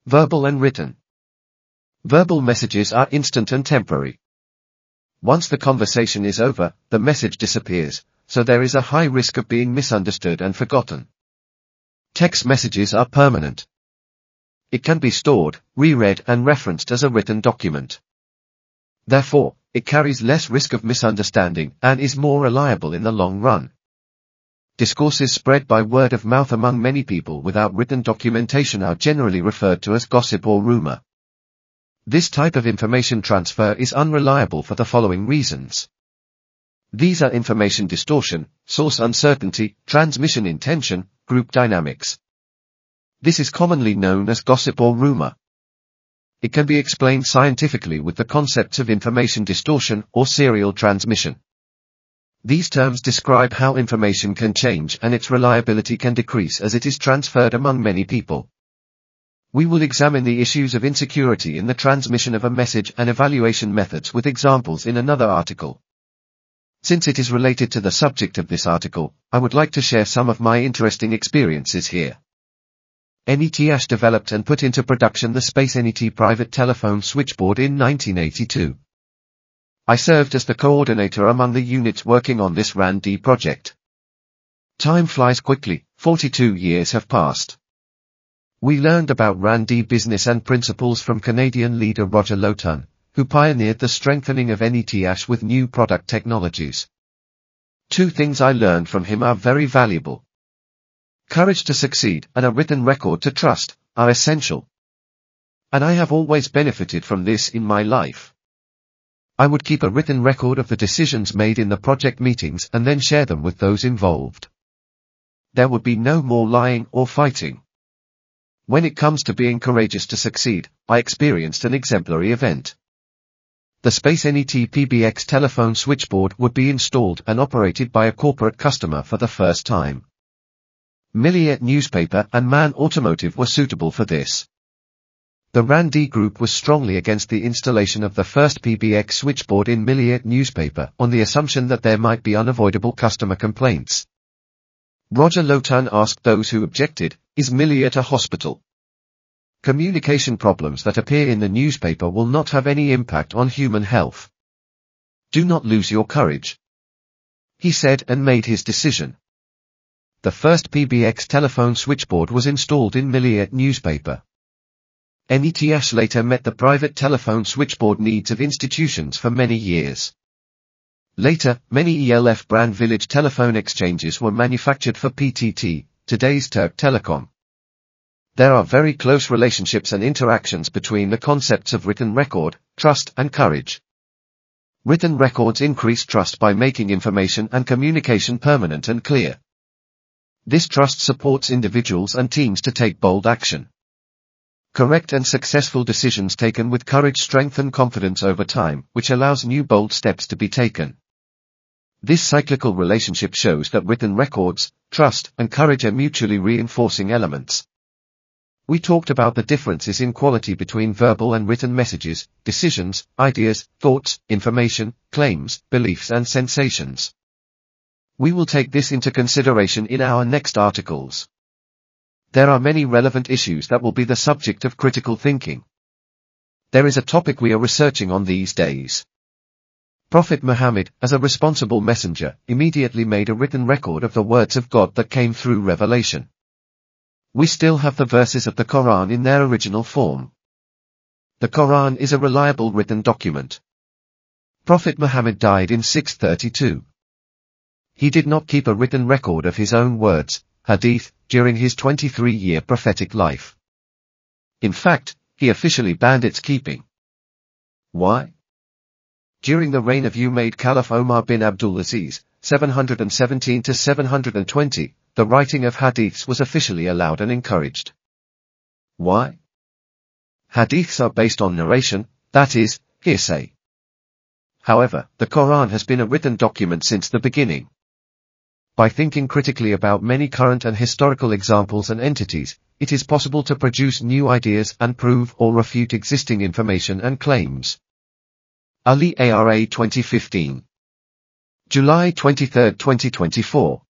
Verbal and written. Verbal messages are instant and temporary. Once the conversation is over, the message disappears, so there is a high risk of being misunderstood and forgotten. Text messages are permanent. It can be stored, reread and referenced as a written document. Therefore, it carries less risk of misunderstanding and is more reliable in the long run. Discourses spread by word of mouth among many people without written documentation are generally referred to as gossip or rumor. This type of information transfer is unreliable for the following reasons. These are information distortion, source uncertainty, transmission intention, group dynamics. This is commonly known as gossip or rumor. It can be explained scientifically with the concepts of information distortion or serial transmission. These terms describe how information can change and its reliability can decrease as it is transferred among many people. We will examine the issues of insecurity in the transmission of a message and evaluation methods with examples in another article. Since it is related to the subject of this article, I would like to share some of my interesting experiences here. NETH developed and put into production the Space NET private telephone switchboard in 1982. I served as the coordinator among the units working on this RAND project. Time flies quickly, 42 years have passed. We learned about RAND business and principles from Canadian leader Roger Lotan, who pioneered the strengthening of NETH with new product technologies. Two things I learned from him are very valuable. Courage to succeed and a written record to trust are essential. And I have always benefited from this in my life. I would keep a written record of the decisions made in the project meetings and then share them with those involved. There would be no more lying or fighting. When it comes to being courageous to succeed, I experienced an exemplary event. The Space NET PBX telephone switchboard would be installed and operated by a corporate customer for the first time. Milliet newspaper and Man Automotive were suitable for this. The RAND group was strongly against the installation of the first PBX switchboard in Milliet newspaper on the assumption that there might be unavoidable customer complaints. Roger Lotan asked those who objected, "Is Milliet a hospital? Communication problems that appear in the newspaper will not have any impact on human health. Do not lose your courage," he said, and made his decision. The first PBX telephone switchboard was installed in Milliet newspaper. NETH later met the private telephone switchboard needs of institutions for many years. Later, many ELF brand village telephone exchanges were manufactured for PTT, today's Turk Telecom. There are very close relationships and interactions between the concepts of written record, trust and courage. Written records increase trust by making information and communication permanent and clear. This trust supports individuals and teams to take bold action. Correct and successful decisions taken with courage strengthen confidence over time, which allows new bold steps to be taken. This cyclical relationship shows that written records, trust, and courage are mutually reinforcing elements. We talked about the differences in quality between verbal and written messages, decisions, ideas, thoughts, information, claims, beliefs and sensations. We will take this into consideration in our next articles. There are many relevant issues that will be the subject of critical thinking. There is a topic we are researching on these days. Prophet Muhammad, as a responsible messenger, immediately made a written record of the words of God that came through revelation. We still have the verses of the Quran in their original form. The Quran is a reliable written document. Prophet Muhammad died in 632. He did not keep a written record of his own words, hadith, during his 23-year prophetic life. In fact, he officially banned its keeping. Why? During the reign of Umayyad Caliph Omar bin Abdulaziz, 717 to 720, the writing of hadiths was officially allowed and encouraged. Why? Hadiths are based on narration, that is, hearsay. However, the Quran has been a written document since the beginning. By thinking critically about many current and historical examples and entities, it is possible to produce new ideas and prove or refute existing information and claims. Ali ARA 2015. July 23, 2024.